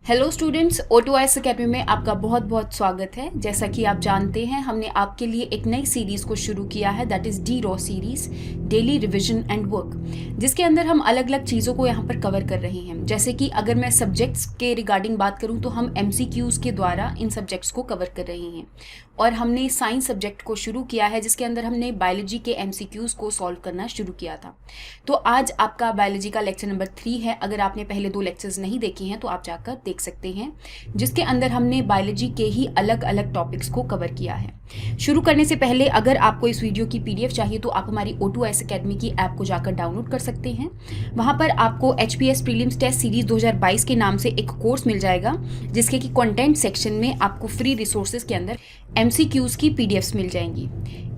Hello students, O2IS academy में आपका बहुत बहुत स्वागत है। जैसा कि आप जानते हैं, हमने आपके लिए एक नई सीरीज़ को शुरू किया है, that is D raw series, daily revision and work, जिसके अंदर हम अलग अलग चीज़ों को यहाँ पर कवर कर रहे हैं। जैसे कि अगर मैं सब्जेक्ट्स के रिगार्डिंग बात करूँ तो हम MCQs के द्वारा इन सब्जेक्ट्स को कवर कर रहे हैं। और हमने साइंस सब्जेक्ट को शुरू किया है, जिसके अंदर हमने बायोलॉजी के MCQs को सॉल्व करना शुरू किया था। तो आज आपका बायोलॉजी का लेक्चर नंबर 3 है। अगर आपने पहले 2 लेक्चर्स नहीं देखे हैं तो आप जाकर देख सकते हैं, जिसके अंदर हमने बायोलॉजी के ही अलग अलग टॉपिक्स को कवर किया है। शुरू करने से पहले अगर आपको इस वीडियो की PDF चाहिए तो आप हमारी O2IS अकेडमी की ऐप को जाकर डाउनलोड कर सकते हैं। वहाँ पर आपको HPS प्रीलिम्स टेस्ट सीरीज 2022 के नाम से एक कोर्स मिल जाएगा, जिसके कि कंटेंट सेक्शन में आपको फ्री रिसोर्सेज के अंदर MCQs की PDFs मिल जाएंगी।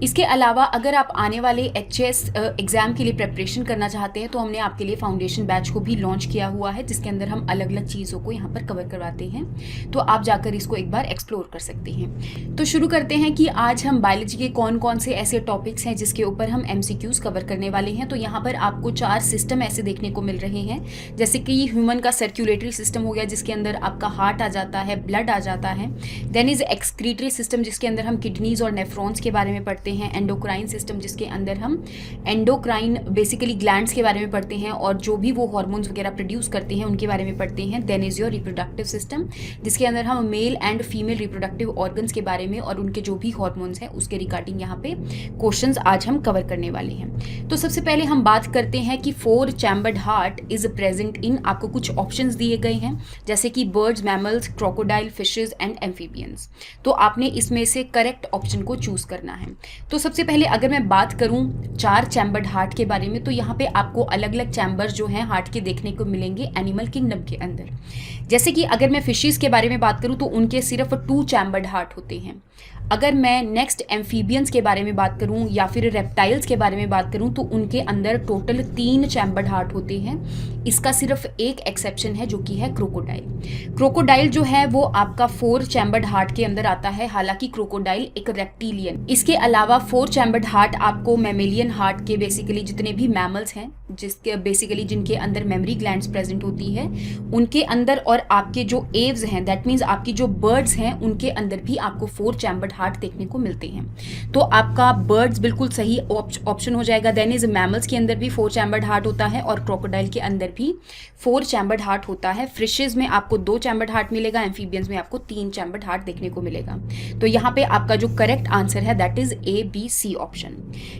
इसके अलावा अगर आप आने वाले HS एग्ज़ाम के लिए प्रिपरेशन करना चाहते हैं तो हमने आपके लिए फाउंडेशन बैच को भी लॉन्च किया हुआ है, जिसके अंदर हम अलग अलग चीज़ों को यहाँ पर कवर करवाते हैं। तो आप जाकर इसको एक बार एक्सप्लोर कर सकते हैं। तो शुरू करते हैं कि आज हम बायोलॉजी के कौन कौन से ऐसे टॉपिक्स हैं जिसके ऊपर हम MCQs कवर करने वाले हैं। तो यहाँ पर आपको 4 सिस्टम ऐसे देखने को मिल रहे हैं, जैसे कि ह्यूमन का सर्कुलेटरी सिस्टम हो गया, जिसके अंदर आपका हार्ट आ जाता है, ब्लड आ जाता है। देन इज एक्सक्रीटरी सिस्टम, जिसके अंदर हम किडनीज और नेफ्रॉन्स के बारे में पढ़ते हैं। एंडोक्राइन सिस्टम, जिसके अंदर हम एंडोक्राइन बेसिकली ग्लैंड्स के बारे में पढ़ते हैं और जो भी वो हार्मोन्स वगैरह प्रोड्यूस करते हैं उनके बारे में पढ़ते हैं। Then is your reproductive system, जिसके अंदर हम male and female reproductive organs के बारे में और उनके जो भी हार्मोन्स हैं उसके रिगार्डिंग यहाँ पे क्वेश्चंस आज हम कवर करने वाले हैं। तो सबसे पहले हम बात करते हैं कि 4 chambered heart is present in, आपको कुछ ऑप्शंस दिए गए हैं, जैसे कि birds, mammals, crocodile, fishes and amphibians. तो आपने इसमें से करेक्ट ऑप्शन को चूज करना है। तो सबसे पहले अगर मैं बात करूं 4 चैम्बर्ड हार्ट के बारे में, तो यहाँ पे आपको अलग अलग चैम्बर्स जो हैं हार्ट के देखने को मिलेंगे एनिमल किंगडम के अंदर। जैसे कि अगर मैं फिशेस के बारे में बात करूं तो उनके सिर्फ 2 चैम्बर्ड हार्ट होते हैं। अगर मैं नेक्स्ट एम्फीबियंस के बारे में बात करूं या फिर रेप्टाइल्स के बारे में बात करूं तो उनके अंदर टोटल 3 चैम्बर्ड हार्ट होते हैं। इसका सिर्फ एक एक्सेप्शन है, जो कि है क्रोकोडाइल। क्रोकोडाइल जो है वो आपका 4 चैम्बर्ड हार्ट के अंदर आता है, हालांकि क्रोकोडाइल एक रेप्टिलियन। इसके अलावा 4 चैम्बर्ड हार्ट आपको मैमेलियन हार्ट के बेसिकली जितने भी मैमल्स हैं, जिसके बेसिकली जिनके अंदर मेमोरी ग्लैंड्स प्रेजेंट होती है, उनके अंदर, और आपके जो एव्स हैं, दैट मीन्स आपकी जो बर्ड्स हैं, उनके अंदर भी आपको 4 चैम्बर्ड हार्ट देखने को मिलते हैं। तो आपका बर्ड्स बिल्कुल सही ऑप्शन हो जाएगा। देन इज मैमल्स के अंदर भी 4 चैम्बर्ड हार्ट होता है और क्रोकोडाइल के अंदर भी 4 चैम्बर्ड हार्ट होता है। फिशेज में आपको 2 चैम्बर्ड हार्ट मिलेगा, एम्फीबियंस में आपको 3 चैम्बर्ड हार्ट देखने को मिलेगा। तो यहाँ पे आपका जो करेक्ट आंसर है that is ABC option.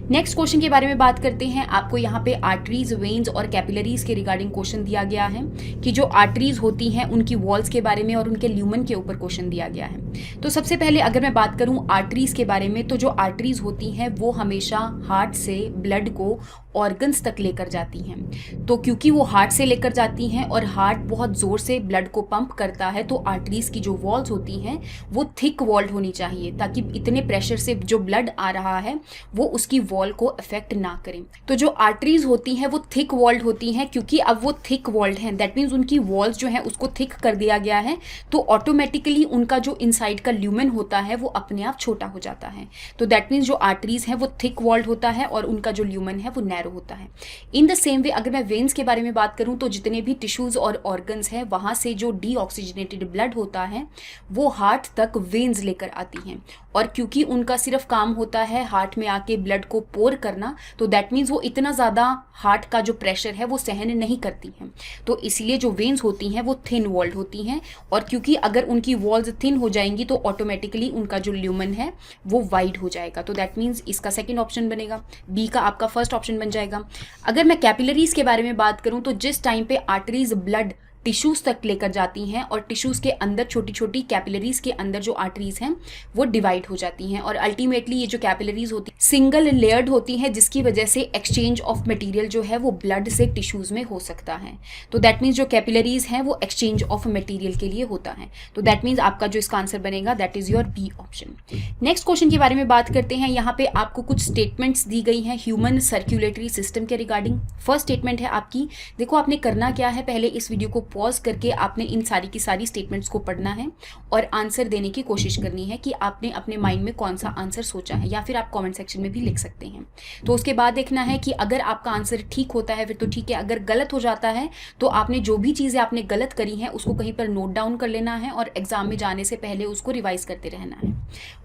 Next question के बारे में बात करते हैं। आपको यहाँ पे आर्टरीज, वेन्स और कैपिलरीज के रिगार्डिंग क्वेश्चन दिया गया है कि जो आर्टरीज होती हैं उनकी वॉल्स के बारे में और उनके ल्यूमन के ऊपर क्वेश्चन दिया गया है। तो सबसे पहले अगर मैं बात करूं आर्टरीज के बारे में, तो जो आर्टरीज होती हैं वो हमेशा हार्ट से ब्लड को ऑर्गन्स तक लेकर जाती हैं। तो क्योंकि वो हार्ट से लेकर जाती हैं और हार्ट बहुत ज़ोर से ब्लड को पंप करता है, तो आर्टरीज की जो वॉल्स होती हैं वो थिक वॉल्ड होनी चाहिए, ताकि इतने प्रेशर से जो ब्लड आ रहा है वो उसकी वॉल को अफेक्ट ना करें। तो जो आर्टरीज होती हैं वो थिक वॉल्ड होती हैं, क्योंकि अब वो थिक वॉल्ड हैं, दैट मीन्स उनकी वॉल्स जो है उसको थिक कर दिया गया है, तो ऑटोमेटिकली उनका जो इनसाइड का ल्यूमेन होता है वो अपने आप छोटा हो जाता है। तो दैट मीन्स जो आर्टरीज हैं वो थिक वॉल्ड होता है और उनका जो ल्यूमेन है वो होता है। इन द सेम वे अगर मैं वेन्स के बारे में बात करूं तो जितने भी टिश्यूज और ऑर्गन्स हैं वहां से जो डीऑक्सीजनेटेड ब्लड होता है वो हार्ट तक वेन्स लेकर आती हैं, और क्योंकि उनका सिर्फ काम होता है हार्ट में आके ब्लड को पोर करना, तो दैट मीन्स वो इतना ज़्यादा हार्ट का जो प्रेशर है वो सहन नहीं करती हैं। तो इसलिए जो वेन्स होती हैं वो थिन वॉल्ड होती हैं, और क्योंकि अगर उनकी वॉल्स थिन हो जाएंगी तो ऑटोमेटिकली उनका जो ल्यूमन है वो वाइड हो जाएगा। तो दैट मीन्स इसका सेकेंड ऑप्शन बनेगा, बी का आपका फर्स्ट ऑप्शन बन जाएगा। अगर मैं कैपिलरीज के बारे में बात करूं तो जिस टाइम पे आर्टरीज ब्लड टिश्यूज तक लेकर जाती हैं और टिश्यूज के अंदर छोटी छोटी कैपिलरीज के अंदर जो आर्टरीज हैं वो डिवाइड हो जाती हैं, और अल्टीमेटली ये जो कैपिलरीज होती हैं सिंगल लेयर्ड होती हैं, जिसकी वजह से एक्सचेंज ऑफ मटेरियल जो है वो ब्लड से टिश्यूज में हो सकता है। तो दैट मीन्स जो कैपिलरीज हैं वो एक्सचेंज ऑफ मटेरियल के लिए होता है। तो दैट मीन्स आपका जो इसका आंसर बनेगा that is your B option. Next question के बारे में बात करते हैं। यहाँ पे आपको कुछ स्टेटमेंट्स दी गई हैं ह्यूमन सर्कुलेटरी सिस्टम के रिगार्डिंग। फर्स्ट स्टेटमेंट है आपकी, देखो आपने करना क्या है, पहले इस वीडियो को पॉज करके आपने इन सारी की सारी स्टेटमेंट्स को पढ़ना है और आंसर देने की कोशिश करनी है कि आपने अपने माइंड में कौन सा आंसर सोचा है, या फिर आप कमेंट सेक्शन में भी लिख सकते हैं। तो उसके बाद देखना है कि अगर आपका आंसर ठीक होता है फिर तो ठीक है, अगर गलत हो जाता है तो आपने जो भी चीज़ें आपने गलत करी हैं उसको कहीं पर नोट डाउन कर लेना है और एग्जाम में जाने से पहले उसको रिवाइज करते रहना है।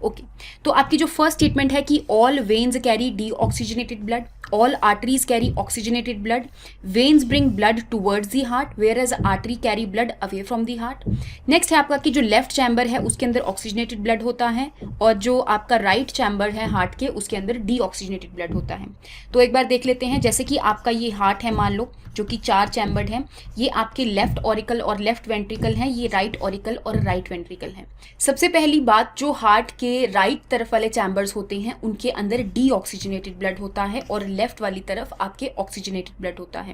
ओके, तो आपकी जो फर्स्ट स्टेटमेंट है कि all veins carry deoxygenated blood, all arteries carry oxygenated blood, veins bring blood towards the heart whereas artery carry blood away from the heart। Next है आपका कि जो लेफ्ट चैम्बर है उसके अंदर ऑक्सीजनेटेड ब्लड होता है और जो आपका राइट चैम्बर है हार्ट के उसके अंदर डीऑक्सीजनेटेड ब्लड होता है। तो एक बार देख लेते हैं, जैसे कि आपका ये हार्ट है मान लो, जो कि 4 चैम्बर्ड है, ये आपके लेफ्ट ऑरिकल और लेफ्ट वेंट्रिकल हैं, ये राइट ऑरिकल और राइट वेंट्रिकल हैं। सबसे पहली बात, जो हार्ट के राइट तरफ वाले चैम्बर्स होते हैं उनके अंदर डीऑक्सीजनेटेड ब्लड होता है और लेफ्ट वाली तरफ आपके ऑक्सीजनेटेड ब्लड होता है।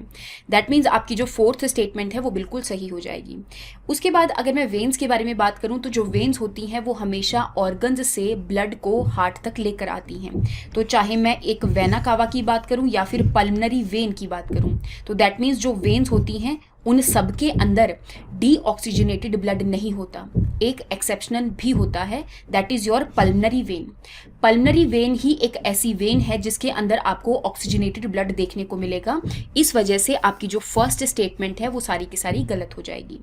दैट मीन्स आपकी जो फोर्थ स्टेटमेंट है वो बिल्कुल सही हो जाएगी। उसके बाद अगर मैं वेन्स के बारे में बात करूं तो जो वेन्स होती हैं वो हमेशा ऑर्गन्स से ब्लड को हार्ट तक लेकर आती हैं। तो चाहे मैं एक वेना कावा की बात करूं या फिर पल्मनरी वेन की बात करूं, तो दैट मीन्स जो वेन्स होती हैं उन सब के अंदर डीऑक्सीजनेटेड ब्लड नहीं होता। एक एक्सेप्शनल भी होता है, that is your pulmonary when. Pulmonary when he एक ऐसी वेन है जिसके अंदर आपको ऑक्सीजनेटेड ब्लड देखने को मिलेगा। इस वजह से आपकी जो फर्स्ट स्टेटमेंट है वो सारी की सारी गलत हो जाएगी।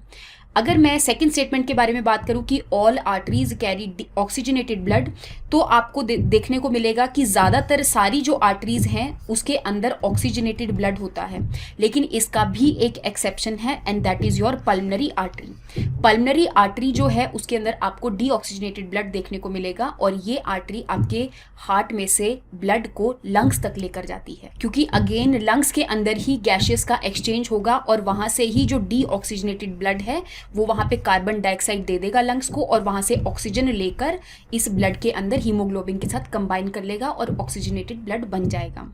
अगर मैं सेकंड स्टेटमेंट के बारे में बात करूं कि all arteries carry oxygenated blood, तो आपको देखने को मिलेगा कि ज़्यादातर सारी जो आर्टरीज हैं उसके अंदर ऑक्सीजनेटेड ब्लड होता है, लेकिन इसका भी एक एक्सेप्शन है and that is your pulmonary artery. Pulmonary artery जो है उसके अंदर आपको डीऑक्सीजनेटेड ब्लड देखने को मिलेगा और ये आर्टरी आपके हार्ट में से ब्लड को लंग्स तक लेकर जाती है, क्योंकि अगेन लंग्स के अंदर ही गैसेस का एक्सचेंज होगा और वहाँ से ही जो डीऑक्सीजनेटेड ब्लड है वो वहाँ पे कार्बन डाइऑक्साइड दे देगा लंग्स को और वहाँ से ऑक्सीजन लेकर इस ब्लड के अंदर हीमोग्लोबिन के साथ कंबाइन कर लेगा और ऑक्सीजनेटेड ब्लड बन जाएगा।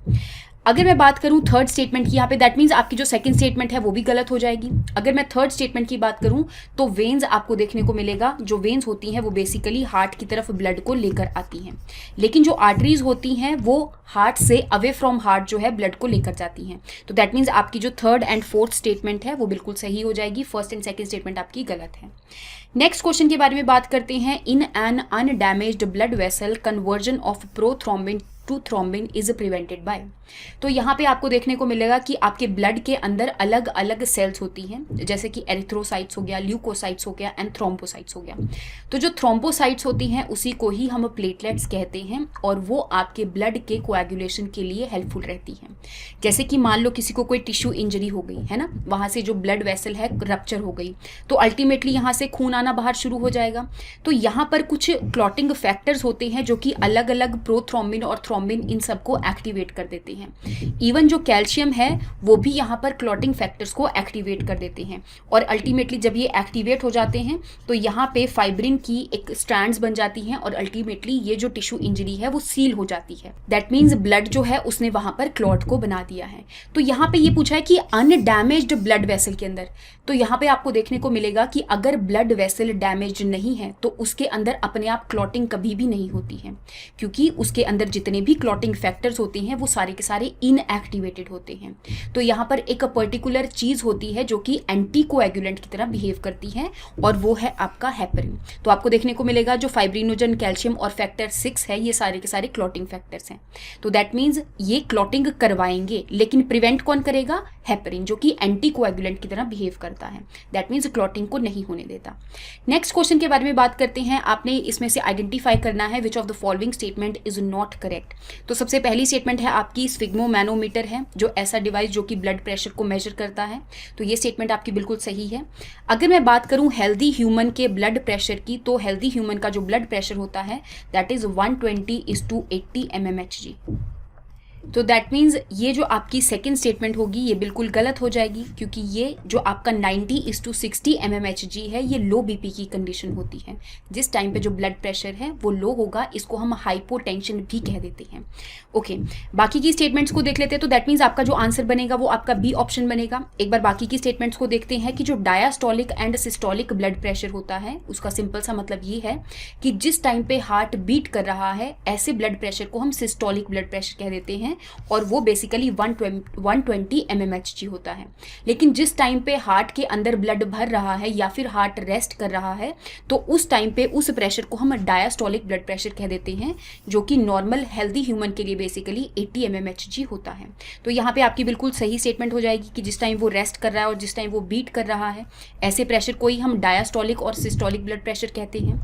अगर मैं बात करूं थर्ड स्टेटमेंट की यहाँ पे, दैट मीन्स आपकी जो सेकंड स्टेटमेंट है वो भी गलत हो जाएगी। अगर मैं थर्ड स्टेटमेंट की बात करूं तो वेन्स आपको देखने को मिलेगा, जो वेन्स होती हैं वो बेसिकली हार्ट की तरफ ब्लड को लेकर आती हैं, लेकिन जो आर्टरीज होती हैं वो हार्ट से अवे फ्रॉम हार्ट जो है ब्लड को लेकर जाती हैं। तो दैट मीन्स आपकी जो थर्ड एंड फोर्थ स्टेटमेंट है वो बिल्कुल सही हो जाएगी, फर्स्ट एंड सेकेंड स्टेटमेंट आपकी गलत है। नेक्स्ट क्वेश्चन के बारे में बात करते हैं। In an undamaged blood vessel conversion of prothrombin to thrombin is prevented by. तो यहाँ पे आपको देखने को मिलेगा कि आपके ब्लड के अंदर अलग अलग सेल्स होती हैं, जैसे कि एरिथ्रोसाइट्स हो गया, ल्यूकोसाइट्स हो गया एंड थ्रोम्बोसाइट्स हो गया। तो जो थ्रोम्बोसाइट्स होती हैं उसी को ही हम प्लेटलेट्स कहते हैं और वो आपके ब्लड के कोएगुलेशन के लिए हेल्पफुल रहती हैं। जैसे कि मान लो किसी को कोई टिश्यू इंजरी हो गई है ना, वहाँ से जो ब्लड वेसल है रप्चर हो गई, तो अल्टीमेटली यहाँ से खून आना बाहर शुरू हो जाएगा। तो यहाँ पर कुछ क्लॉटिंग फैक्टर्स होते हैं जो कि अलग अलग प्रोथ्रोम्बिन और थ्रोम्बिन इन सबको एक्टिवेट कर देते हैं। इवन जो कैल्शियम है वो भी यहाँ पर क्लॉटिंग फैक्टर्स को एक्टिवेट कर देते हैं और अल्टीमेटली जब ये एक्टिवेट हो जाते हैं तो यहाँ पे फाइब्रिन की एक स्ट्रैंड्स बन जाती हैं और अल्टीमेटली ये जो टिश्यू इंजरी है वो सील हो जाती है। दैट मीन्स ब्लड जो है उसने वहाँ पर क्लॉट को बना दिया है। तो यहाँ पे ये पूछा है कि अनडैमेज्ड ब्लड वेसल के अंदर, तो यहाँ पे आपको देखने को मिलेगा कि अगर ब्लड वेसल डैमेज नहीं है तो उसके अंदर अपने आप क्लॉटिंग कभी भी नहीं होती है, क्योंकि उसके अंदर जितने भी क्लॉटिंग फैक्टर्स होते हैं वो सारे के सारे इनएक्टिवेटेड होते हैं। तो यहाँ पर एक पर्टिकुलर चीज होती है जो कि एंटी कोएगुलेंट की तरह बिहेव करती है और वो है आपका हेपरिन। तो आपको देखने को मिलेगा जो फाइब्रिनोजन, कैल्शियम और फैक्टर 6 है ये सारे के सारे क्लॉटिंग फैक्टर्स हैं। तो दैट मीन्स ये क्लॉटिंग करवाएंगे, लेकिन प्रिवेंट कौन करेगा? हेपरिन, जो कि एंटी कोएगुलेंट की तरह बिहेव करता है। दैट मीन्स क्लॉटिंग को नहीं होने देता। नेक्स्ट क्वेश्चन के बारे में बात करते हैं। आपने इसमें से आइडेंटिफाई करना है विच of the following statement is not correct. तो सबसे पहली स्टेटमेंट है आपकी स्फिग्मोमैनोमीटर है, जो ऐसा डिवाइस जो कि ब्लड प्रेशर को मेजर करता है। तो ये स्टेटमेंट आपकी बिल्कुल सही है। अगर मैं बात करूं हेल्दी ह्यूमन के ब्लड प्रेशर की, तो हेल्दी ह्यूमन का जो ब्लड प्रेशर होता है दैट इज 120/80 mmHg। तो दैट मीन्स ये जो आपकी सेकंड स्टेटमेंट होगी ये बिल्कुल गलत हो जाएगी, क्योंकि ये जो आपका 90/60 mmHg है ये लो बीपी की कंडीशन होती है। जिस टाइम पे जो ब्लड प्रेशर है वो लो होगा, इसको हम हाइपोटेंशन भी कह देते हैं। ओके, बाकी की स्टेटमेंट्स को देख लेते हैं। तो दैट मीन्स आपका जो आंसर बनेगा वो आपका बी ऑप्शन बनेगा। एक बार बाकी की स्टेटमेंट्स को देखते हैं कि जो diastolic and systolic blood pressure होता है उसका सिंपल सा मतलब ये है कि जिस टाइम पे हार्ट बीट कर रहा है ऐसे ब्लड प्रेशर को हम सिस्टोलिक ब्लड प्रेशर कह देते हैं, हैं और वो बेसिकली 120 mmHg होता है। लेकिन जिस टाइम पे हार्ट के अंदर ब्लड भर रहा है या फिर हार्ट रेस्ट कर रहा है तो उस टाइम पे उस प्रेशर को हम डायस्टोलिक ब्लड प्रेशर कह देते हैं, जो कि नॉर्मल हेल्दी ह्यूमन के लिए बेसिकली 80 mmHg होता है। तो यहाँ पे आपकी बिल्कुल सही स्टेटमेंट हो जाएगी कि जिस टाइम वो रेस्ट कर रहा है और जिस टाइम वो बीट कर रहा है ऐसे प्रेशर को ही हम डायस्टोलिक और सिस्टोलिक ब्लड प्रेशर कहते हैं।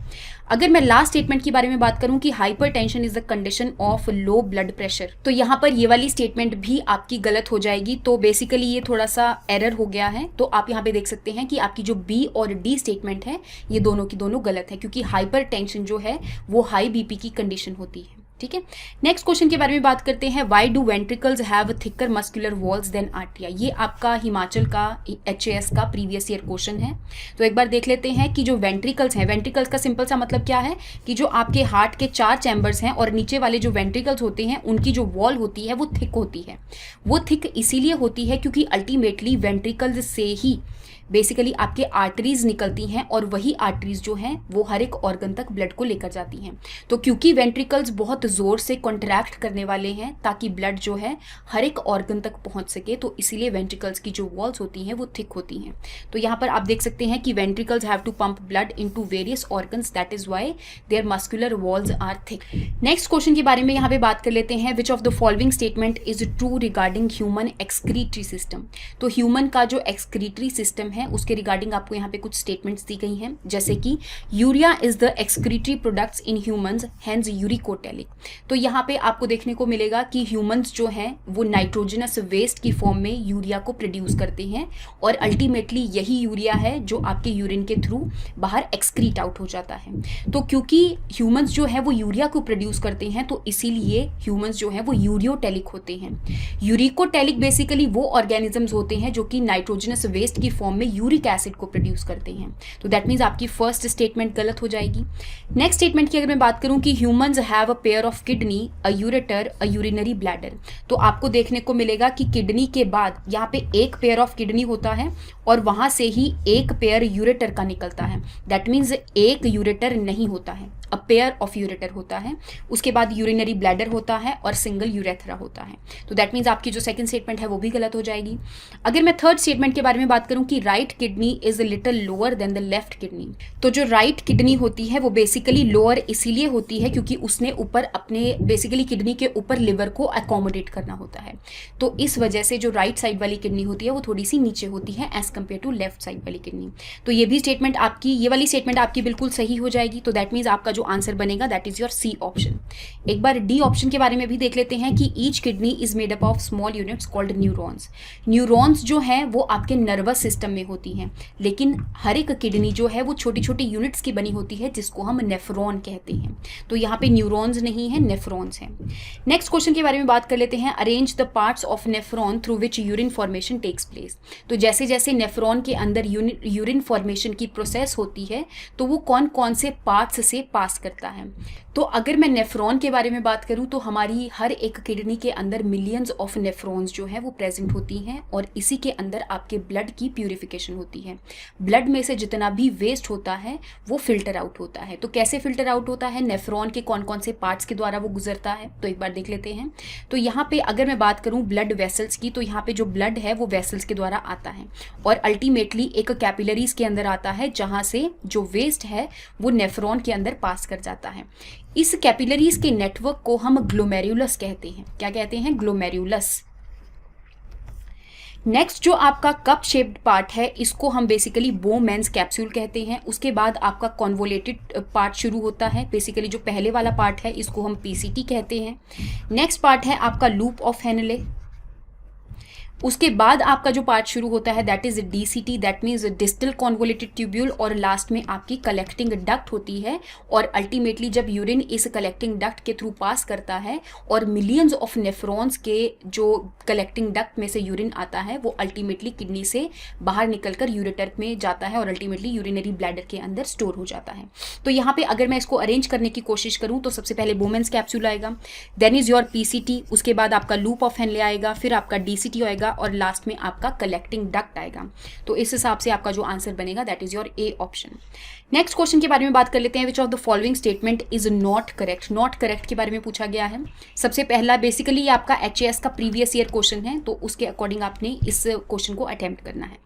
अगर मैं लास्ट स्टेटमेंट के बारे में बात करूं कि hypertension is the condition of low blood pressure, तो यहाँ पर ये वाली स्टेटमेंट भी आपकी गलत हो जाएगी। तो बेसिकली ये थोड़ा सा एरर हो गया है। तो आप यहाँ पे देख सकते हैं कि आपकी जो बी और डी स्टेटमेंट है ये दोनों की दोनों गलत है, क्योंकि हाइपरटेंशन जो है वो हाई बीपी की कंडीशन होती है। ठीक है, नेक्स्ट क्वेश्चन के बारे में बात करते हैं। Why do ventricles have thicker muscular walls than आर्टिया। ये आपका हिमाचल का HAS का प्रीवियस ईयर क्वेश्चन है। तो एक बार देख लेते हैं कि जो वेंट्रिकल्स हैं, वेंट्रिकल्स का सिंपल सा मतलब क्या है कि जो आपके हार्ट के 4 चैम्बर्स हैं और नीचे वाले जो वेंट्रिकल्स होते हैं उनकी जो वॉल होती है वो थिक होती है। वो थिक इसीलिए होती है क्योंकि अल्टीमेटली वेंट्रिकल्स से ही बेसिकली आपके आर्टरीज निकलती हैं और वही आर्टरीज जो हैं वो हर एक ऑर्गन तक ब्लड को लेकर जाती हैं। तो क्योंकि वेंट्रिकल्स बहुत ज़ोर से कॉन्ट्रैक्ट करने वाले हैं ताकि ब्लड जो है हर एक ऑर्गन तक पहुंच सके, तो इसीलिए वेंट्रिकल्स की जो वॉल्स होती हैं वो थिक होती हैं। तो यहाँ पर आप देख सकते हैं कि ventricles have to pump blood into various organs, that is why their muscular walls are thick. Next question के बारे में यहाँ पे बात कर लेते हैं। Which of the following statement is true regarding human excretory system. तो ह्यूमन का जो एक्सक्रीटरी सिस्टम है उसके रिगार्डिंग आपको यहाँ पे कुछ स्टेटमेंट्स दी गई हैं, जैसे कि urea is the excretory products in humans hence uricotelic. तो यहाँ पे आपको देखने को मिलेगा कि ह्यूमंस जो हैं वो नाइट्रोजनस वेस्ट की फॉर्म में यूरिया को प्रोड्यूस करते हैं और अल्टीमेटली यही यूरिया है जो आपके यूरिन के थ्रू बाहर एक्सक्रीट आउट हो जाता है। तो क्योंकि ह्यूमंस जो है वो यूरिया को प्रोड्यूस करते हैं तो इसीलिए ह्यूमंस जो है वो यूरियोटेलिक होते हैं। यूरिकोटेलिक बेसिकली वो ऑर्गेनिजम्स होते हैं जो कि नाइट्रोजनस वेस्ट की फॉर्म में यूरिक एसिड को प्रोड्यूस करते हैं। तो दैट मीन्स आपकी फर्स्ट स्टेटमेंट गलत हो जाएगी। नेक्स्ट स्टेटमेंट की अगर मैं बात करूं कि humans have a pair of kidney, a ureter, a urinary bladder. तो आपको देखने को मिलेगा कि किडनी के बाद यहाँ पे एक पेयर ऑफ किडनी होता है और वहां से ही एक पेयर यूरेटर का निकलता है। दैट मीन्स एक यूरेटर नहीं होता है, अ पेयर ऑफ यूरेटर होता है। उसके बाद यूरिनरी ब्लैडर होता है और सिंगल यूरेथ्रा होता है। तो दैट मीन्स आपकी जो सेकंड स्टेटमेंट है वो भी गलत हो जाएगी। अगर मैं थर्ड स्टेटमेंट के बारे में बात करूं कि right kidney is little lower than the left kidney. तो जो राइट किडनी होती है वो बेसिकली लोअर इसीलिए होती है क्योंकि उसने ऊपर अपने बेसिकली किडनी के ऊपर लिवर को अकोमोडेट करना होता है। तो इस वजह से जो राइट साइड वाली किडनी होती है वो थोड़ी सी नीचे होती है as compare to left side वाली किडनी। तो ये भी स्टेटमेंट आपकी, ये वाली स्टेटमेंट आपकी बिल्कुल सही हो जाएगी। तो दैट मीन्स आपका जो आंसर बनेगा that is your C option. एक बार डी ऑप्शन के बारे में भी देख लेते हैं कि each kidney is made up of small units called neurons. Neurons जो हैं वो आपके नर्वस सिस्टम में होती हैं, लेकिन हर एक किडनी जो है वो छोटी छोटी यूनिट्स की बनी होती है जिसको हम नेफ्रॉन कहते हैं। तो यहाँ पे न्यूरॉन्स नहीं है, नेफ्रॉन्स हैं। नेक्स्ट क्वेश्चन के बारे में बात कर लेते हैं। Arrange the parts of nephron through which urine formation takes place. तो जैसे जैसे नेफ्रॉन के अंदर यूरिन फॉर्मेशन की प्रोसेस होती है तो वो कौन कौन से पार्ट्स से पास करता है। तो अगर मैं नेफ्रॉन के बारे में बात करूं तो हमारी हर एक किडनी के अंदर मिलियंस ऑफ नेफ्रॉन्स जो है वो प्रेजेंट होती हैं और इसी के अंदर आपके ब्लड की प्यूरिफिकेशन होती है। ब्लड में से जितना भी वेस्ट होता है वो फिल्टर आउट होता है। तो कैसे फिल्टर आउट होता है, नेफ्रॉन के कौन कौन से पार्ट्स के द्वारा वो गुजरता है, तो एक बार देख लेते हैं। तो यहाँ पे अगर मैं बात करूँ ब्लड वेसल्स की, तो यहाँ पे जो ब्लड है वो वेसल्स के द्वारा आता है और अल्टीमेटली एक कैपिलरीज के अंदर आता है जहाँ से जो वेस्ट है वो नेफ्रॉन के अंदर पास कर जाता है। इस कैपिलरीज के नेटवर्क को हम ग्लोमेरुलस कहते हैं। क्या कहते हैं? ग्लोमेरुलस। नेक्स्ट जो आपका कप शेप्ड पार्ट है इसको हम बेसिकली बोमेन्स कैप्सूल कहते हैं। उसके बाद आपका कॉन्वोलेटेड पार्ट शुरू होता है। बेसिकली जो पहले वाला पार्ट है इसको हम पीसीटी कहते हैं। नेक्स्ट पार्ट है आपका लूप ऑफ हेनले। उसके बाद आपका जो पार्ट शुरू होता है that is DCT, that means distal convoluted tubule, और लास्ट में आपकी कलेक्टिंग डक्ट होती है। और अल्टीमेटली जब यूरिन इस कलेक्टिंग डक्ट के थ्रू पास करता है और मिलियंस ऑफ नेफ्रॉन्स के जो कलेक्टिंग डक्ट में से यूरिन आता है वो अल्टीमेटली किडनी से बाहर निकलकर यूरेटर में जाता है और अल्टीमेटली यूरिनरी ब्लैडर के अंदर स्टोर हो जाता है। तो यहाँ पे अगर मैं इसको अरेंज करने की कोशिश करूँ तो सबसे पहले बोमेन्स कैप्सूल आएगा, देन इज योर पीसीटी, उसके बाद आपका लूप ऑफ हेनले आएगा, फिर आपका डीसीटी आएगा और लास्ट में आपका कलेक्टिंग डक्ट आएगा। तो इस हिसाब से आपका जो आंसर बनेगा that is your A option. Next question के बारे में बात कर लेते हैं। Which of the following statement is not correct. Not correct के बारे में पूछा गया है। सबसे पहला बेसिकली आपका HAS का प्रीवियस ईयर क्वेश्चन है, तो उसके अकॉर्डिंग आपने इस क्वेश्चन को अटेम्प्ट करना है।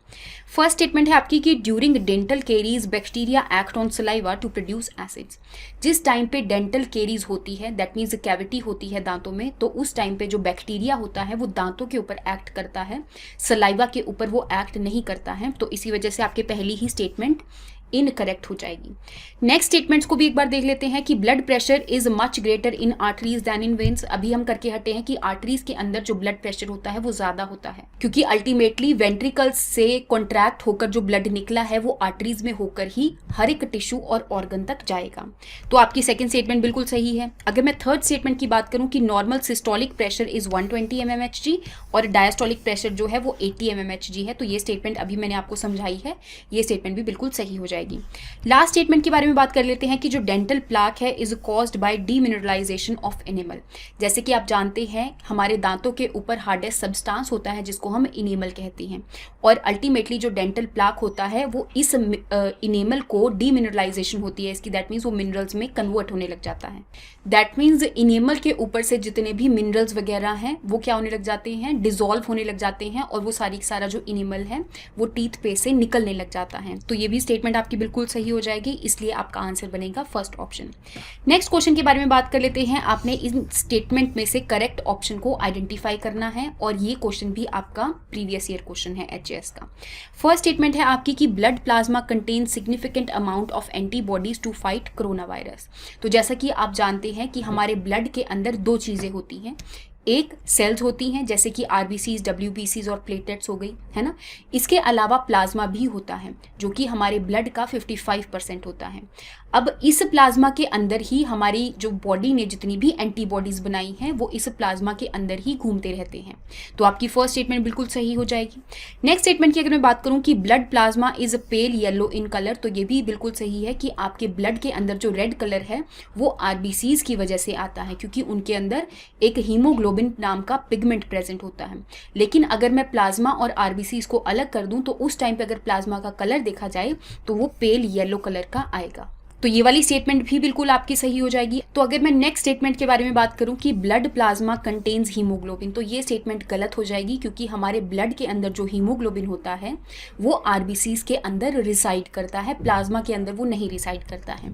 फर्स्ट स्टेटमेंट है आपकी कि during dental caries bacteria act on saliva to produce acids. जिस टाइम पे डेंटल केरीज होती है, दैट मीन्स कैविटी होती है दांतों में, तो उस टाइम पे जो बैक्टीरिया होता है वो दांतों के ऊपर एक्ट करता है, सलाइवा के ऊपर वो एक्ट नहीं करता है। तो इसी वजह से आपके पहली ही स्टेटमेंट इनकरेक्ट हो जाएगी। नेक्स्ट स्टेटमेंट्स को भी एक बार देख लेते हैं कि blood pressure is much greater in arteries than in veins. अभी हम करके हटे हैं कि आर्टरीज के अंदर जो ब्लड प्रेशर होता है वो ज्यादा होता है, क्योंकि अल्टीमेटली वेंट्रिकल्स से कॉन्ट्रैक्ट होकर जो ब्लड निकला है वो आर्टरीज में होकर ही हर एक टिश्यू और ऑर्गन तक जाएगा। तो आपकी सेकेंड स्टेटमेंट बिल्कुल सही है। अगर मैं थर्ड स्टेटमेंट की बात करूं कि normal systolic pressure is 120 mmHg और डायस्टोलिक प्रेशर जो है वो 80 mmHg है, तो ये स्टेटमेंट अभी मैंने आपको समझाई है, ये स्टेटमेंट भी बिल्कुल सही हो जाएगी। लास्ट स्टेटमेंट के बारे में बात कर लेते हैं कि जो डेंटल प्लाक है is caused by demineralisation of animal. जैसे कि आप जानते हैं हमारे दांतों के ऊपर हार्डेस्ट सब्सटेंस होता है जिसको हम इनेमल कहते हैं, और अल्टीमेटली जो डेंटल प्लाक होता है वो इस इनेमल को डीमिनरलाइजेशन होती है इसकी, दैट मीन्स वो मिनरल्स में कन्वर्ट होने लग जाता है। दैट मीन्स इनेमल के ऊपर से जितने भी मिनरल्स वगैरह हैं वो क्या होने लग जाते हैं, डिजोल्व होने लग जाते हैं, और वो सारा जो इनेमल है वो टीथ पे से निकलने लग जाता है। तो ये भी स्टेटमेंट आपकी बिल्कुल सही हो जाएगी, इसलिए आपका आंसर बनेगा फर्स्ट ऑप्शन। नेक्स्ट क्वेश्चन के बारे में बात कर लेते हैं। आपने इन स्टेटमेंट में से करेक्ट ऑप्शन को आइडेंटिफाई करना है, और ये क्वेश्चन भी आपका प्रीवियस ईयर क्वेश्चन है HAS का। फर्स्ट स्टेटमेंट है आपकी कि blood plasma contain significant amount of antibodies to fight corona virus. तो जैसा कि आप जानते हैं कि हमारे ब्लड के अंदर दो चीजें होती हैं, एक सेल्स होती हैं जैसे कि RBCs, WBCs और प्लेटलेट्स हो गई, है ना। इसके अलावा प्लाज्मा भी होता है जो कि हमारे ब्लड का 55% होता है। अब इस प्लाज्मा के अंदर ही हमारी जो बॉडी ने जितनी भी एंटीबॉडीज बनाई हैं वो इस प्लाज्मा के अंदर ही घूमते रहते हैं। तो आपकी फर्स्ट स्टेटमेंट बिल्कुल सही हो जाएगी। नेक्स्ट स्टेटमेंट की अगर मैं बात करूं कि blood plasma is pale yellow in colour, तो ये भी बिल्कुल सही है कि आपके ब्लड के अंदर जो रेड कलर है वो RBCs की वजह से आता है, क्योंकि उनके अंदर एक हीमोग्लोबिन नाम का पिगमेंट प्रेजेंट होता है। लेकिन अगर मैं प्लाज्मा और RBCs को अलग कर दूं तो उस टाइम पे अगर प्लाज्मा का कलर देखा जाए तो वो पेल येलो कलर का आएगा। तो ये वाली स्टेटमेंट भी बिल्कुल आपकी सही हो जाएगी। तो अगर मैं नेक्स्ट स्टेटमेंट के बारे में बात करूं कि ब्लड प्लाज्मा कंटेन्स हीमोग्लोबिन, तो ये स्टेटमेंट गलत हो जाएगी, क्योंकि हमारे ब्लड के अंदर जो हीमोग्लोबिन होता है वो RBCs के अंदर रिसाइड करता है, प्लाज्मा के अंदर वो नहीं रिसाइड करता है।